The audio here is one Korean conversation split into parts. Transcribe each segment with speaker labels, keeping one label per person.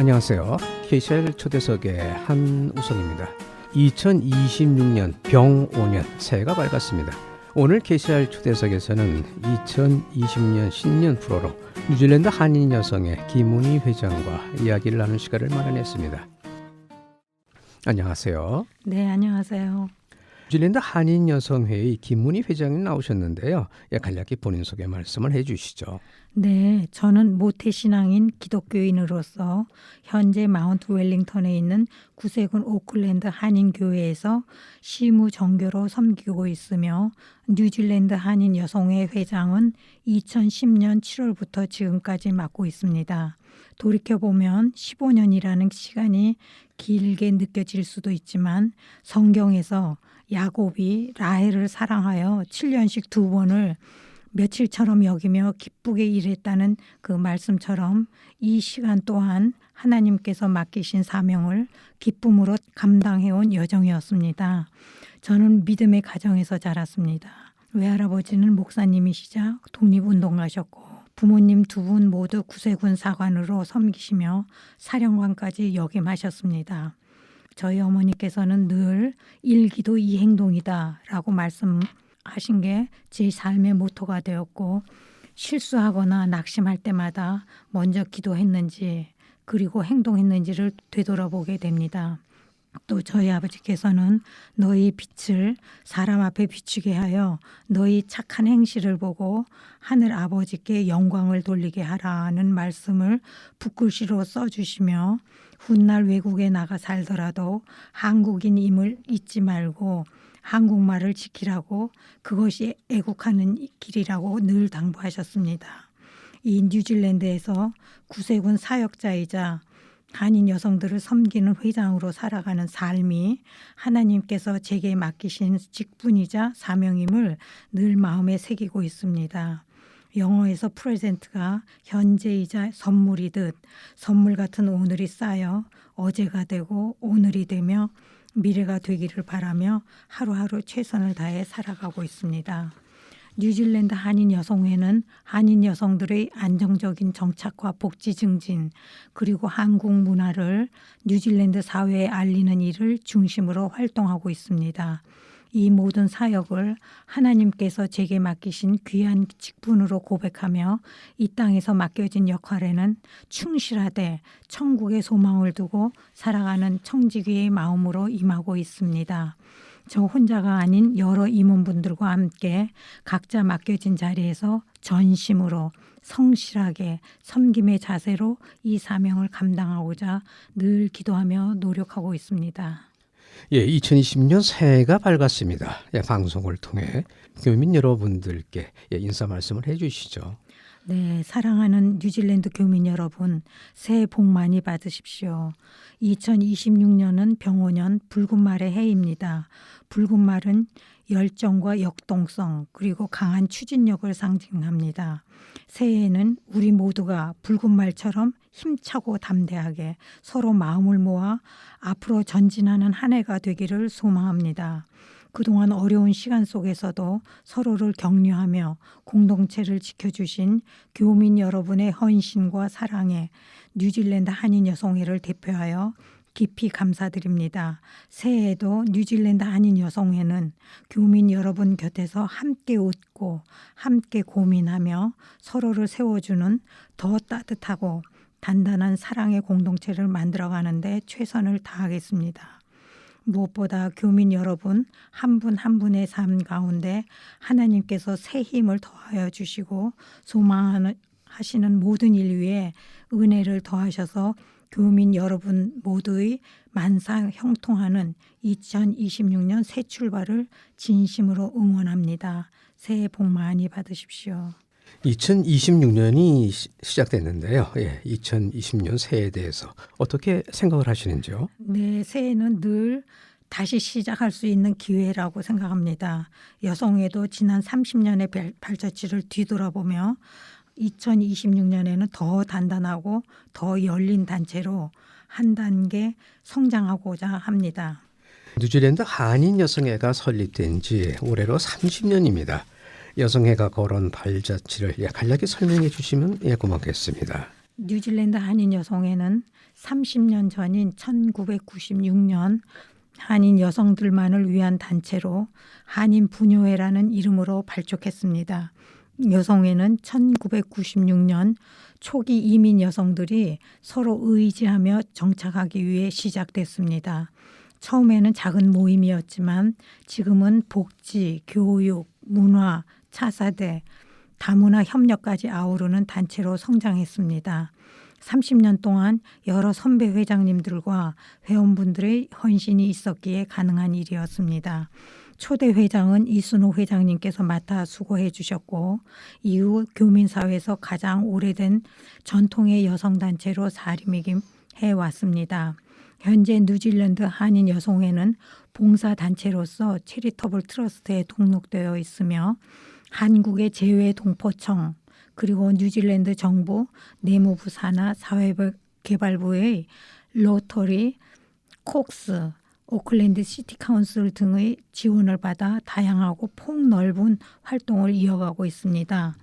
Speaker 1: 안녕하세요. KCR 초대석의 한우성입니다. 2026년 병5년 새해가 밝았습니다. 오늘 KCR 초대석에서는 2020년 신년 프로로 뉴질랜드 한인 여성의 김문희 회장과 이야기를 나눌 시간을 마련했습니다. 안녕하세요.
Speaker 2: 네, 안녕하세요.
Speaker 1: 뉴질랜드 한인 여성회의 김문희 회장이 나오셨는데요. 간략히 본인 소개 말씀을 해주시죠.
Speaker 2: 네, 저는 모태신앙인 기독교인으로서 현재 마운트 웰링턴에 있는 구세군 오클랜드 한인교회에서 시무정교로 섬기고 있으며 뉴질랜드 한인 여성회 회장은 2010년 7월부터 지금까지 맡고 있습니다. 돌이켜보면 15년이라는 시간이 길게 느껴질 수도 있지만 성경에서 야곱이 라헬을 사랑하여 7년씩 2번을 며칠처럼 여기며 기쁘게 일했다는 그 말씀처럼 이 시간 또한 하나님께서 맡기신 사명을 기쁨으로 감당해온 여정이었습니다. 저는 믿음의 가정에서 자랐습니다. 외할아버지는 목사님이시자 독립운동가셨고 부모님 두 분 모두 구세군 사관으로 섬기시며 사령관까지 역임하셨습니다. 저희 어머니께서는 늘 일기도 이 행동이다 라고 말씀하신 게 제 삶의 모토가 되었고 실수하거나 낙심할 때마다 먼저 기도했는지 그리고 행동했는지를 되돌아보게 됩니다. 또 저희 아버지께서는 너희 빛을 사람 앞에 비추게 하여 너희 착한 행실을 보고 하늘 아버지께 영광을 돌리게 하라는 말씀을 붓글씨로 써주시며 훗날 외국에 나가 살더라도 한국인임을 잊지 말고 한국말을 지키라고 그것이 애국하는 길이라고 늘 당부하셨습니다. 이 뉴질랜드에서 구세군 사역자이자 한인 여성들을 섬기는 회장으로 살아가는 삶이 하나님께서 제게 맡기신 직분이자 사명임을 늘 마음에 새기고 있습니다. 영어에서 프레젠트가 현재이자 선물이듯 선물 같은 오늘이 쌓여 어제가 되고 오늘이 되며 미래가 되기를 바라며 하루하루 최선을 다해 살아가고 있습니다. 뉴질랜드 한인 여성회는 한인 여성들의 안정적인 정착과 복지 증진 그리고 한국 문화를 뉴질랜드 사회에 알리는 일을 중심으로 활동하고 있습니다. 이 모든 사역을 하나님께서 제게 맡기신 귀한 직분으로 고백하며 이 땅에서 맡겨진 역할에는 충실하되 천국의 소망을 두고 살아가는 청지기의 마음으로 임하고 있습니다. 저 혼자가 아닌 여러 임원분들과 함께 각자 맡겨진 자리에서 전심으로 성실하게 섬김의 자세로 이 사명을 감당하고자 늘 기도하며 노력하고 있습니다.
Speaker 1: 2020년 새해가 밝았습니다. 방송을 통해 교민 여러분들께 인사 말씀을 해주시죠.
Speaker 2: 네, 사랑하는 뉴질랜드 교민 여러분, 새해 복 많이 받으십시오. 2026년은 병5년 붉은 말의 해입니다. 붉은 말은 열정과 역동성 그리고 강한 추진력을 상징합니다. 새해에는 우리 모두가 붉은 말처럼 힘차고 담대하게 서로 마음을 모아 앞으로 전진하는 한 해가 되기를 소망합니다. 그동안 어려운 시간 속에서도 서로를 격려하며 공동체를 지켜주신 교민 여러분의 헌신과 사랑에 뉴질랜드 한인 여성회를 대표하여 깊이 감사드립니다. 새해에도 뉴질랜드 한인 여성회는 교민 여러분 곁에서 함께 웃고 함께 고민하며 서로를 세워주는 더 따뜻하고 단단한 사랑의 공동체를 만들어가는 데 최선을 다하겠습니다. 무엇보다 교민 여러분 한 분 한 분의 삶 가운데 하나님께서 새 힘을 더하여 주시고 소망하시는 모든 일 위에 은혜를 더하셔서 교민 여러분 모두의 만사 형통하는 2026년 새 출발을 진심으로 응원합니다. 새해 복 많이 받으십시오.
Speaker 1: 2026년이 시작됐는데요. 2020년 새해에 대해서 어떻게 생각을 하시는지요?
Speaker 2: 네, 새해는 늘 다시 시작할 수 있는 기회라고 생각합니다. 여성회도 지난 30년의 발자취를 뒤돌아보며 2026년에는 더 단단하고 더 열린 단체로 한 단계 성장하고자 합니다.
Speaker 1: 뉴질랜드 한인 여성회가 설립된 지 올해로 30년입니다. 여성회가 걸은 발자취를 간략히 설명해 주시면 고맙겠습니다.
Speaker 2: 뉴질랜드 한인 여성회는 30년 전인 1996년 한인 여성들만을 위한 단체로 한인 부녀회라는 이름으로 발족했습니다. 여성회는 1996년 초기 이민 여성들이 서로 의지하며 정착하기 위해 시작됐습니다. 처음에는 작은 모임이었지만 지금은 복지, 교육, 문화, 차사대, 다문화 협력까지 아우르는 단체로 성장했습니다. 30년 동안 여러 선배 회장님들과 회원분들의 헌신이 있었기에 가능한 일이었습니다. 초대 회장은 이순호 회장님께서 맡아 수고해 주셨고 이후 교민사회에서 가장 오래된 전통의 여성단체로 자리매김해 왔습니다. 현재 뉴질랜드 한인 여성회는 봉사단체로서 체리터블 트러스트에 등록되어 있으며 한국의 재외동포청 그리고 뉴질랜드 정부 내무부 산하 사회개발부의 로터리, 콕스, 오클랜드 시티 카운슬 등의 지원을 받아 다양하고 폭넓은 활동을 이어가고 있습니다.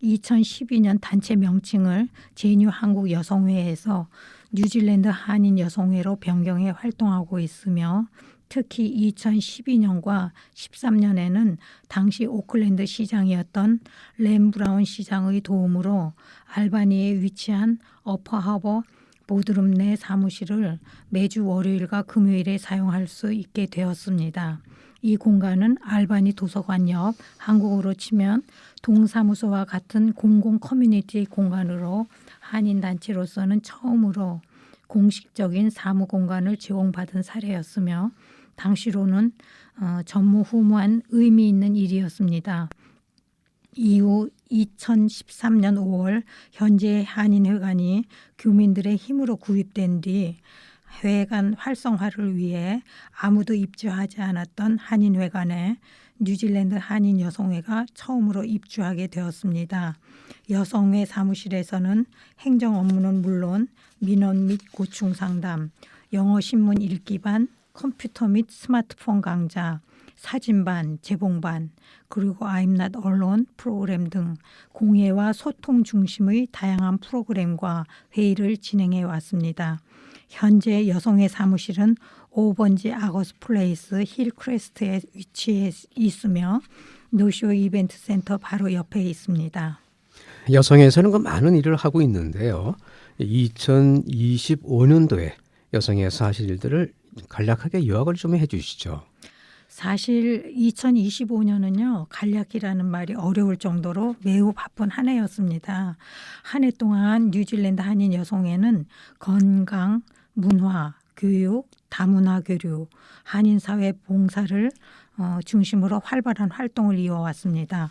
Speaker 2: 2012년 단체 명칭을 제뉴 한국 여성회에서 뉴질랜드 한인 여성회로 변경해 활동하고 있으며 특히 2012년과 13년에는 당시 오클랜드 시장이었던 램 브라운 시장의 도움으로 알바니에 위치한 어퍼하버 보드룸 내 사무실을 매주 월요일과 금요일에 사용할 수 있게 되었습니다. 이 공간은 알바니 도서관 옆 한국어로 치면 동사무소와 같은 공공 커뮤니티 공간으로 한인단체로서는 처음으로 공식적인 사무 공간을 제공받은 사례였으며 당시로는 전무후무한 의미 있는 일이었습니다. 이후 2013년 5월 현재 한인회관이 교민들의 힘으로 구입된 뒤 회관 활성화를 위해 아무도 입주하지 않았던 한인회관에 뉴질랜드 한인 여성회가 처음으로 입주하게 되었습니다. 여성회 사무실에서는 행정 업무는 물론 민원 및 고충 상담, 영어 신문 읽기반, 컴퓨터 및 스마트폰 강좌, 사진반, 재봉반, 그리고 I'm Not Alone 프로그램 등 공예와 소통 중심의 다양한 프로그램과 회의를 진행해 왔습니다. 현재 여성회 사무실은 5번지 아거스 플레이스 힐크레스트에 위치해 있으며 노쇼 이벤트 센터 바로 옆에 있습니다.
Speaker 1: 여성회에서는 그 많은 일을 하고 있는데요. 2025년도에 여성회 사실 일들을 간략하게 요약을 좀 해주시죠.
Speaker 2: 사실 2025년은요. 간략이라는 말이 어려울 정도로 매우 바쁜 한 해였습니다. 한 해 동안 뉴질랜드 한인 여성회는 건강, 문화, 교육, 다문화 교류, 한인사회 봉사를 중심으로 활발한 활동을 이어왔습니다.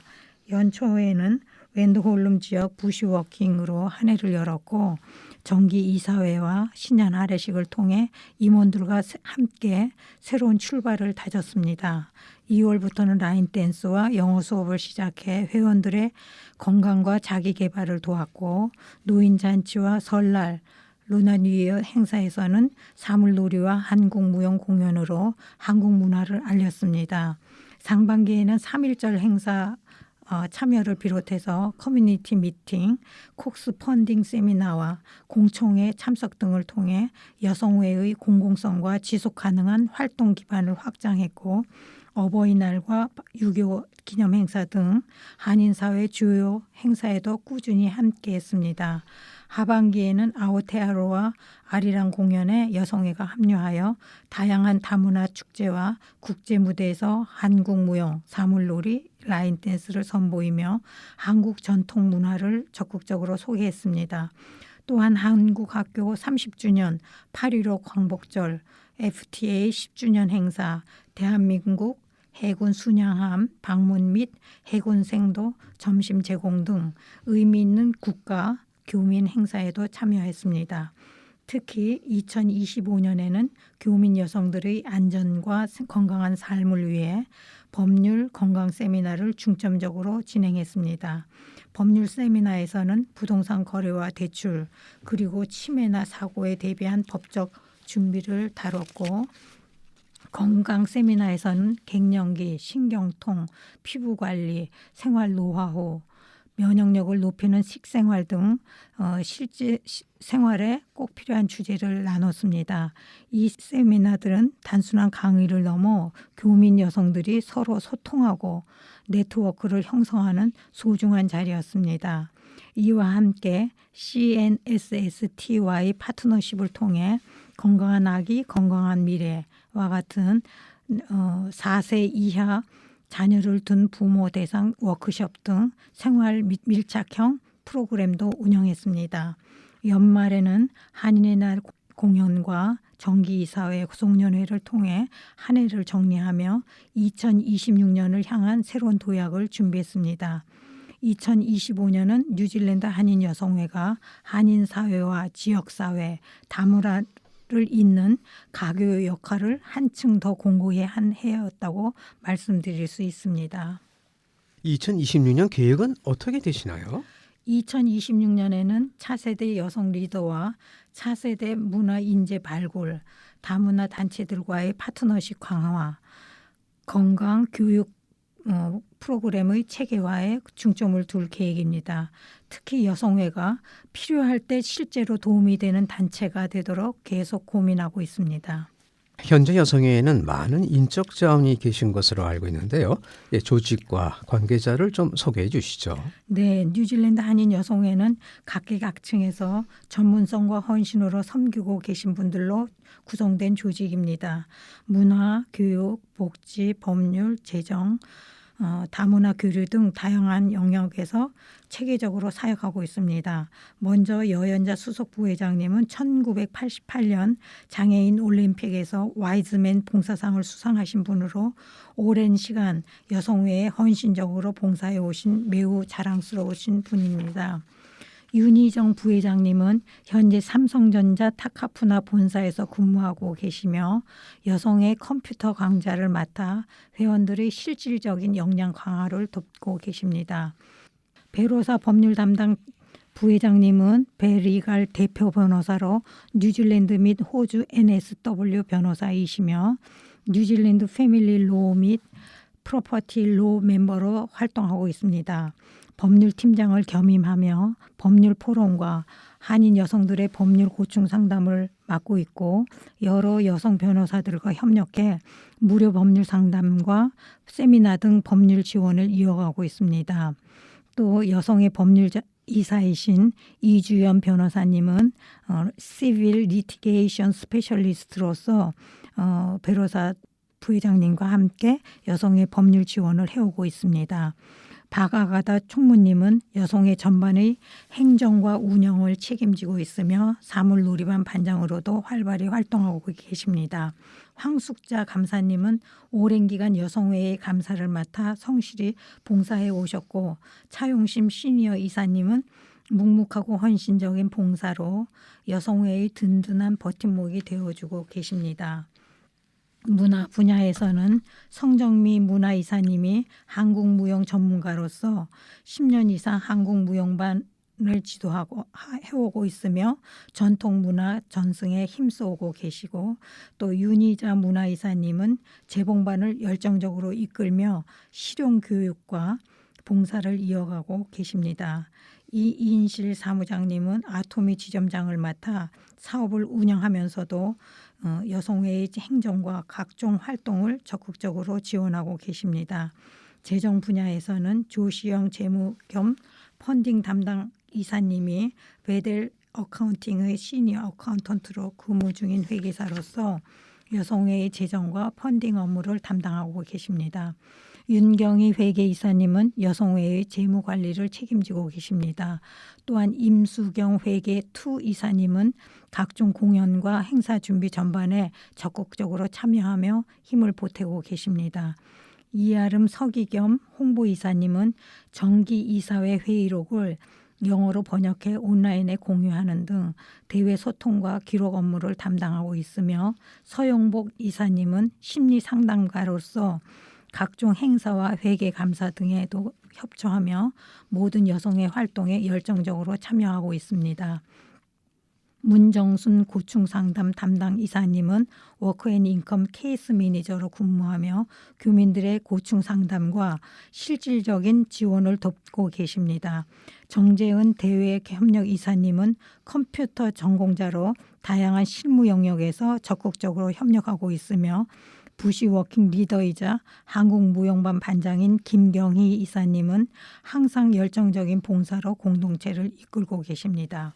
Speaker 2: 연초에는 웬드홀름 지역 부시워킹으로 한 해를 열었고 정기 이사회와 신년 할애식을 통해 임원들과 함께 새로운 출발을 다졌습니다. 2월부터는 라인 댄스와 영어 수업을 시작해 회원들의 건강과 자기 개발을 도왔고 노인 잔치와 설날, 루나 뉴이어 행사에서는 사물놀이와 한국 무용 공연으로 한국 문화를 알렸습니다. 상반기에는 3.1절 행사 참여를 비롯해서 커뮤니티 미팅, 콕스 펀딩 세미나와 공청회 참석 등을 통해 여성회의 공공성과 지속 가능한 활동 기반을 확장했고 어버이날과 6.25 기념 행사 등 한인사회 주요 행사에도 꾸준히 함께했습니다. 하반기에는 아오테아로와 아리랑 공연에 여성회가 합류하여 다양한 다문화 축제와 국제 무대에서 한국 무용, 사물놀이, 라인 댄스를 선보이며 한국 전통 문화를 적극적으로 소개했습니다. 또한 한국 학교 30주년, 8.15 광복절, FTA 10주년 행사, 대한민국 해군 순양함 방문 및 해군 생도 점심 제공 등 의미 있는 국가 교민 행사에도 참여했습니다. 특히 2025년에는 교민 여성들의 안전과 건강한 삶을 위해 법률 건강 세미나를 중점적으로 진행했습니다. 법률 세미나에서는 부동산 거래와 대출 그리고 치매나 사고에 대비한 법적 준비를 다뤘고 건강 세미나에서는 갱년기, 신경통, 피부관리, 생활 노하우, 면역력을 높이는 식생활 등 실제 생활에 꼭 필요한 주제를 나눴습니다. 이 세미나들은 단순한 강의를 넘어 교민 여성들이 서로 소통하고 네트워크를 형성하는 소중한 자리였습니다. 이와 함께 CNSST와의 파트너십을 통해 건강한 아기, 건강한 미래와 같은 4세 이하 자녀를 둔 부모 대상 워크숍 등 생활 밀착형 프로그램도 운영했습니다. 연말에는 한인의 날 공연과 정기이사회 구성연회를 통해 한 해를 정리하며 2026년을 향한 새로운 도약을 준비했습니다. 2025년은 뉴질랜드 한인여성회가 한인사회와 지역사회, 다문화를 잇는 가교 역할을 한층 더 공고히 한 해였다고 말씀드릴 수 있습니다.
Speaker 1: 2026년 계획은 어떻게 되시나요?
Speaker 2: 2026년에는 차세대 여성 리더와 차세대 문화 인재 발굴, 다문화 단체들과의 파트너십 강화, 건강 교육 프로그램의 체계화에 중점을 둘 계획입니다. 특히 여성회가 필요할 때 실제로 도움이 되는 단체가 되도록 계속 고민하고 있습니다.
Speaker 1: 현재 여성회에는 많은 인적 자원이 계신 것으로 알고 있는데요. 조직과 관계자를 좀 소개해 주시죠.
Speaker 2: 네, 뉴질랜드 한인 여성회는 각계각층에서 전문성과 헌신으로 섬기고 계신 분들로 구성된 조직입니다. 문화, 교육, 복지, 법률, 재정, 다문화 교류 등 다양한 영역에서 체계적으로 사역하고 있습니다. 먼저 여연자 수석 부회장님은 1988년 장애인 올림픽에서 와이즈맨 봉사상을 수상하신 분으로 오랜 시간 여성회에 헌신적으로 봉사해 오신 매우 자랑스러우신 분입니다. 윤희정 부회장님은 현재 삼성전자 타카푸나 본사에서 근무하고 계시며 여성의 컴퓨터 강좌를 맡아 회원들의 실질적인 역량 강화를 돕고 계십니다. 베로사 법률 담당 부회장님은 베리갈 대표 변호사로 뉴질랜드 및 호주 NSW 변호사이시며 뉴질랜드 패밀리 로우 및 프로퍼티 로우 멤버로 활동하고 있습니다. 법률팀장을 겸임하며 법률 포럼과 한인 여성들의 법률 고충 상담을 맡고 있고 여러 여성 변호사들과 협력해 무료 법률 상담과 세미나 등 법률 지원을 이어가고 있습니다. 또 여성의 법률 이사이신 이주연 변호사님은 시빌 리티게이션 스페셜리스트로서 변호사 부회장님과 함께 여성의 법률 지원을 해오고 있습니다. 박아가다 총무님은 여성의 전반의 행정과 운영을 책임지고 있으며 사물놀이반 반장으로도 활발히 활동하고 계십니다. 황숙자 감사님은 오랜 기간 여성회의 감사를 맡아 성실히 봉사해 오셨고 차용심 시니어 이사님은 묵묵하고 헌신적인 봉사로 여성회의 든든한 버팀목이 되어주고 계십니다. 문화 분야에서는 성정미 문화이사님이 한국무용 전문가로서 10년 이상 한국무용반을 지도하고 해오고 있으며 전통문화 전승에 힘써오고 계시고 또 윤희자 문화이사님은 재봉반을 열정적으로 이끌며 실용교육과 봉사를 이어가고 계십니다. 이인실 사무장님은 아토미 지점장을 맡아 사업을 운영하면서도 여성회의 행정과 각종 활동을 적극적으로 지원하고 계십니다. 재정 분야에서는 조시영 재무 겸 펀딩 담당 이사님이 베델 어카운팅의 시니어 어카운턴트로 근무 중인 회계사로서 여성회의 재정과 펀딩 업무를 담당하고 계십니다. 윤경희 회계이사님은 여성회의 재무관리를 책임지고 계십니다. 또한 임수경 회계 2 이사님은 각종 공연과 행사 준비 전반에 적극적으로 참여하며 힘을 보태고 계십니다. 이아름 서기겸 홍보이사님은 정기이사회 회의록을 영어로 번역해 온라인에 공유하는 등 대외 소통과 기록 업무를 담당하고 있으며 서영복 이사님은 심리상담가로서 각종 행사와 회계 감사 등에도 협조하며 모든 여성의 활동에 열정적으로 참여하고 있습니다. 문정순 고충상담 담당 이사님은 워크앤인컴 케이스 매니저로 근무하며 교민들의 고충상담과 실질적인 지원을 돕고 계십니다. 정재은 대외협력 이사님은 컴퓨터 전공자로 다양한 실무 영역에서 적극적으로 협력하고 있으며 부시 워킹 리더이자 한국무용반 반장인 김경희 이사님은 항상 열정적인 봉사로 공동체를 이끌고 계십니다.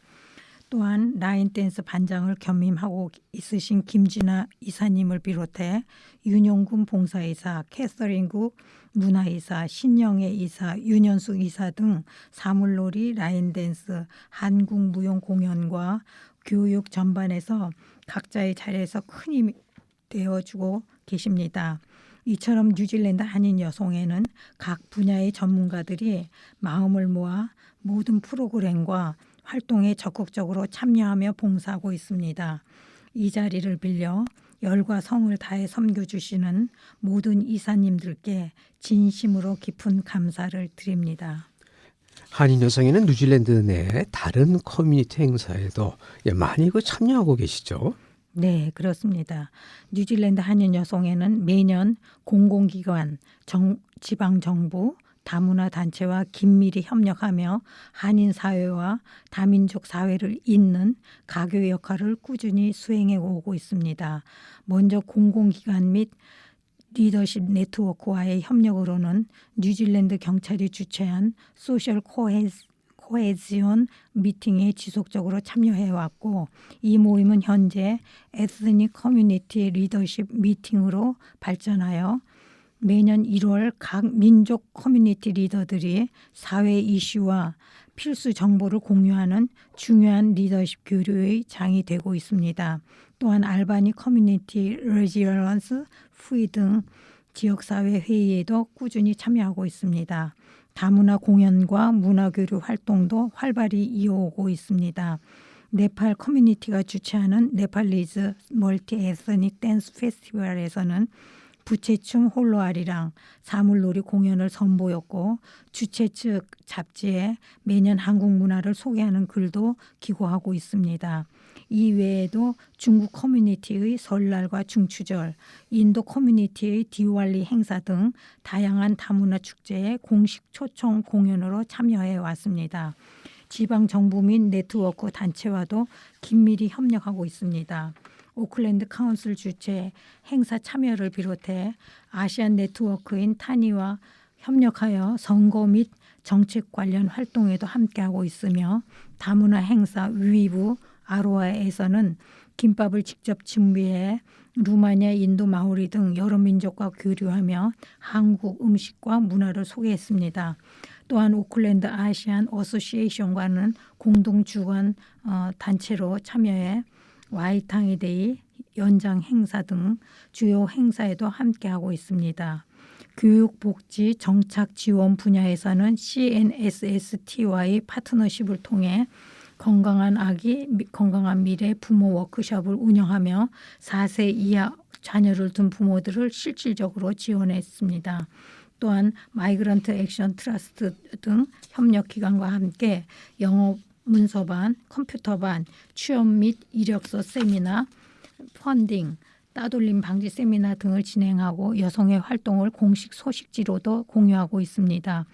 Speaker 2: 또한 라인댄스 반장을 겸임하고 있으신 김진아 이사님을 비롯해 윤용군 봉사이사, 캐서린구 문화이사, 신영애 이사, 윤현숙 이사 등 사물놀이, 라인댄스, 한국무용 공연과 교육 전반에서 각자의 자리에서 큰 힘이 되어주고 계십니다. 이처럼 뉴질랜드 한인 여성회는 각 분야의 전문가들이 마음을 모아 모든 프로그램과 활동에 적극적으로 참여하며 봉사하고 있습니다. 이 자리를 빌려 열과 성을 다해 섬겨주시는 모든 이사님들께 진심으로 깊은 감사를 드립니다.
Speaker 1: 한인 여성회는 뉴질랜드 내 다른 커뮤니티 행사에도 많이 참여하고 계시죠?
Speaker 2: 네, 그렇습니다. 뉴질랜드 한인 여성회는 매년 공공기관, 지방정부, 다문화 단체와 긴밀히 협력하며 한인 사회와 다민족 사회를 잇는 가교 역할을 꾸준히 수행해 오고 있습니다. 먼저 공공기관 및 리더십 네트워크와의 협력으로는 뉴질랜드 경찰이 주최한 소셜 코헤지온 미팅에 지속적으로 참여해 왔고, 이 모임은 현재 에스닉 커뮤니티 리더십 미팅으로 발전하여 매년 1월 각 민족 커뮤니티 리더들이 사회 이슈와 필수 정보를 공유하는 중요한 리더십 교류의 장이 되고 있습니다. 또한 알바니 커뮤니티 레지런스 후이 등 지역사회 회의에도 꾸준히 참여하고 있습니다. 다문화 공연과 문화교류 활동도 활발히 이어오고 있습니다. 네팔 커뮤니티가 주최하는 네팔리즈 멀티 에스닉 댄스 페스티벌에서는 부채춤 홀로아리랑 사물놀이 공연을 선보였고, 주최 측 잡지에 매년 한국 문화를 소개하는 글도 기고하고 있습니다. 이 외에도 중국 커뮤니티의 설날과 중추절, 인도 커뮤니티의 디왈리 행사 등 다양한 다문화 축제에 공식 초청 공연으로 참여해 왔습니다. 지방정부 및 네트워크 단체와도 긴밀히 협력하고 있습니다. 오클랜드 카운슬 주최 행사 참여를 비롯해 아시안 네트워크인 타니와 협력하여 선거 및 정책 관련 활동에도 함께하고 있으며, 다문화 행사 위부 아로아에서는 김밥을 직접 준비해 루마니아, 인도, 마오리 등 여러 민족과 교류하며 한국 음식과 문화를 소개했습니다. 또한 오클랜드 아시안 어소시에이션과는 공동 주관 단체로 참여해 와이탕이데이 연장 행사 등 주요 행사에도 함께하고 있습니다. 교육, 복지, 정착 지원 분야에서는 CNSST와의 파트너십을 통해 건강한 아기, 건강한 미래 부모 워크숍을 운영하며 4세 이하 자녀를 둔 부모들을 실질적으로 지원했습니다. 또한 마이그런트 액션 트러스트 등 협력기관과 함께 영어 문서반, 컴퓨터반, 취업 및 이력서 세미나, 펀딩, 따돌림 방지 세미나 등을 진행하고 여성의 활동을 공식 소식지로도 공유하고 있습니다.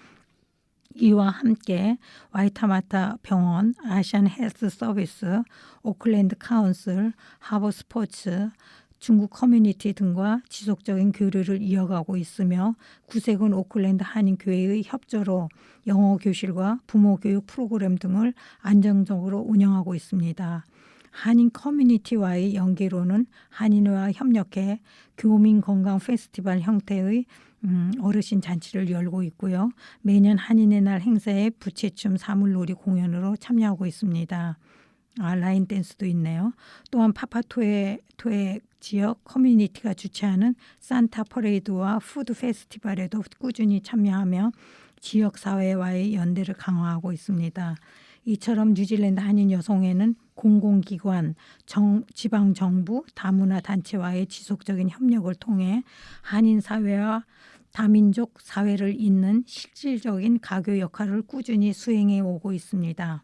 Speaker 2: 이와 함께 와이타마타 병원, 아시안 헬스 서비스, 오클랜드 카운슬, 하버 스포츠, 중국 커뮤니티 등과 지속적인 교류를 이어가고 있으며, 구세군 오클랜드 한인교회의 협조로 영어 교실과 부모 교육 프로그램 등을 안정적으로 운영하고 있습니다. 한인 커뮤니티와의 연계로는 한인회와 협력해 교민 건강 페스티벌 형태의 어르신 잔치를 열고 있고요. 매년 한인의 날 행사에 부채춤 사물놀이 공연으로 참여하고 있습니다. 라인 댄스도 있네요. 또한 파파토에 지역 커뮤니티가 주최하는 산타 퍼레이드와 푸드 페스티벌에도 꾸준히 참여하며 지역 사회와의 연대를 강화하고 있습니다. 이처럼 뉴질랜드 한인 여성회는 공공기관, 지방정부, 다문화 단체와의 지속적인 협력을 통해 한인 사회와 다민족 사회를 잇는 실질적인 가교 역할을 꾸준히 수행해 오고 있습니다.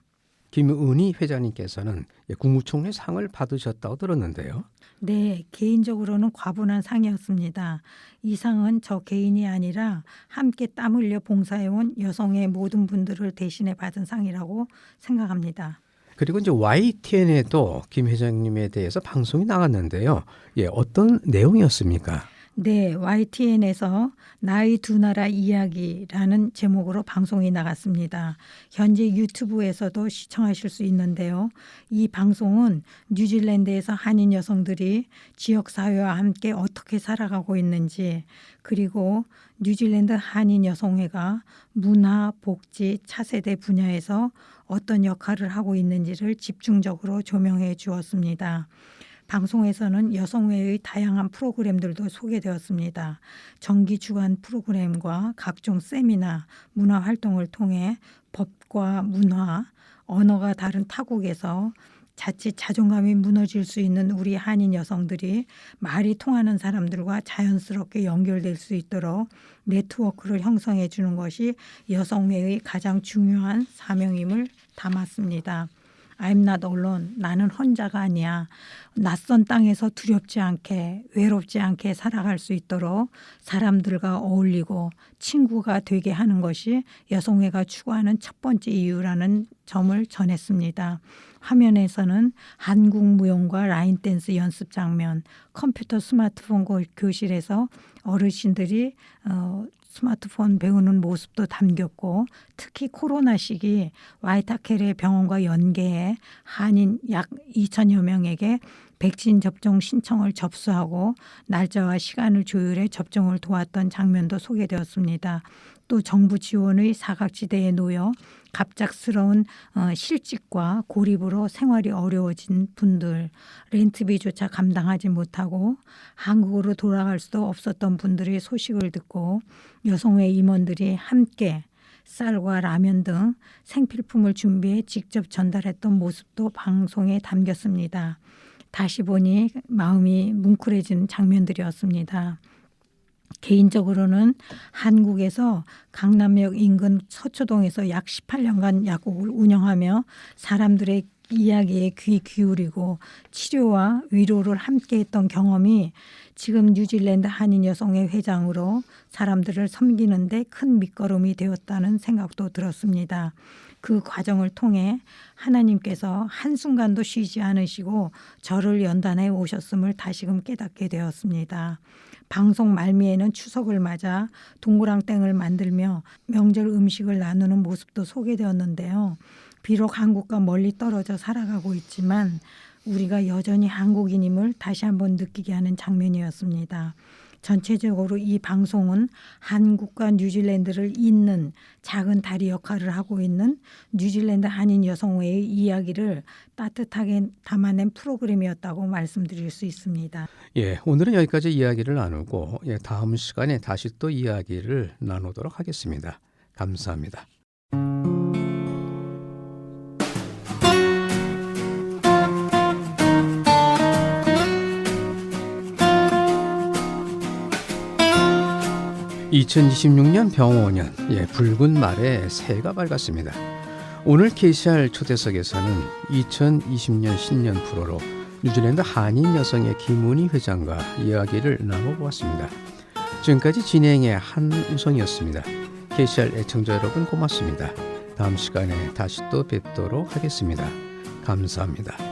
Speaker 1: 김은희 회장님께서는 국무총리 상을 받으셨다고 들었는데요.
Speaker 2: 네, 개인적으로는 과분한 상이었습니다. 이 상은 저 개인이 아니라 함께 땀 흘려 봉사해온 여성의 모든 분들을 대신해 받은 상이라고 생각합니다.
Speaker 1: 그리고 이제 YTN에도 김 회장님에 대해서 방송이 나갔는데요. 어떤 내용이었습니까?
Speaker 2: 네, YTN에서 나의 두 나라 이야기라는 제목으로 방송이 나갔습니다. 현재 유튜브에서도 시청하실 수 있는데요. 이 방송은 뉴질랜드에서 한인 여성들이 지역사회와 함께 어떻게 살아가고 있는지, 그리고 뉴질랜드 한인 여성회가 문화, 복지, 차세대 분야에서 어떤 역할을 하고 있는지를 집중적으로 조명해 주었습니다. 방송에서는 여성회의 다양한 프로그램들도 소개되었습니다. 정기 주간 프로그램과 각종 세미나, 문화 활동을 통해 법과 문화, 언어가 다른 타국에서 자칫 자존감이 무너질 수 있는 우리 한인 여성들이 말이 통하는 사람들과 자연스럽게 연결될 수 있도록 네트워크를 형성해 주는 것이 여성회의 가장 중요한 사명임을 담았습니다. I'm not alone. 나는 혼자가 아니야. 낯선 땅에서 두렵지 않게, 외롭지 않게 살아갈 수 있도록 사람들과 어울리고 친구가 되게 하는 것이 여성회가 추구하는 첫 번째 이유라는 점을 전했습니다. 화면에서는 한국 무용과 라인 댄스 연습 장면, 컴퓨터 스마트폰 교실에서 어르신들이 스마트폰 배우는 모습도 담겼고, 특히 코로나 시기 와이타케레 병원과 연계해 한인 약 2천여 명에게 백신 접종 신청을 접수하고 날짜와 시간을 조율해 접종을 도왔던 장면도 소개되었습니다. 또 정부 지원의 사각지대에 놓여 갑작스러운 실직과 고립으로 생활이 어려워진 분들, 렌트비조차 감당하지 못하고 한국으로 돌아갈 수도 없었던 분들의 소식을 듣고 여성회 임원들이 함께 쌀과 라면 등 생필품을 준비해 직접 전달했던 모습도 방송에 담겼습니다. 다시 보니 마음이 뭉클해지는 장면들이었습니다. 개인적으로는 한국에서 강남역 인근 서초동에서 약 18년간 약국을 운영하며 사람들의 이야기에 귀 기울이고 치료와 위로를 함께했던 경험이 지금 뉴질랜드 한인 여성회 회장으로 사람들을 섬기는 데 큰 밑거름이 되었다는 생각도 들었습니다. 그 과정을 통해 하나님께서 한순간도 쉬지 않으시고 저를 연단해 오셨음을 다시금 깨닫게 되었습니다. 방송 말미에는 추석을 맞아 동그랑땡을 만들며 명절 음식을 나누는 모습도 소개되었는데요. 비록 한국과 멀리 떨어져 살아가고 있지만 우리가 여전히 한국인임을 다시 한번 느끼게 하는 장면이었습니다. 전체적으로 이 방송은 한국과 뉴질랜드를 잇는 작은 다리 역할을 하고 있는 뉴질랜드 한인 여성회의 이야기를 따뜻하게 담아낸 프로그램이었다고 말씀드릴 수 있습니다.
Speaker 1: 오늘은 여기까지 이야기를 나누고 다음 시간에 다시 또 이야기를 나누도록 하겠습니다. 감사합니다. 2026년 병원년, 붉은 말에 새해가 밝았습니다. 오늘 KCR 초대석에서는 2020년 신년 프로로 뉴질랜드 한인 여성의 김은희 회장과 이야기를 나눠보았습니다. 지금까지 진행의 한우성이었습니다. KCR 애청자 여러분 고맙습니다. 다음 시간에 다시 또 뵙도록 하겠습니다. 감사합니다.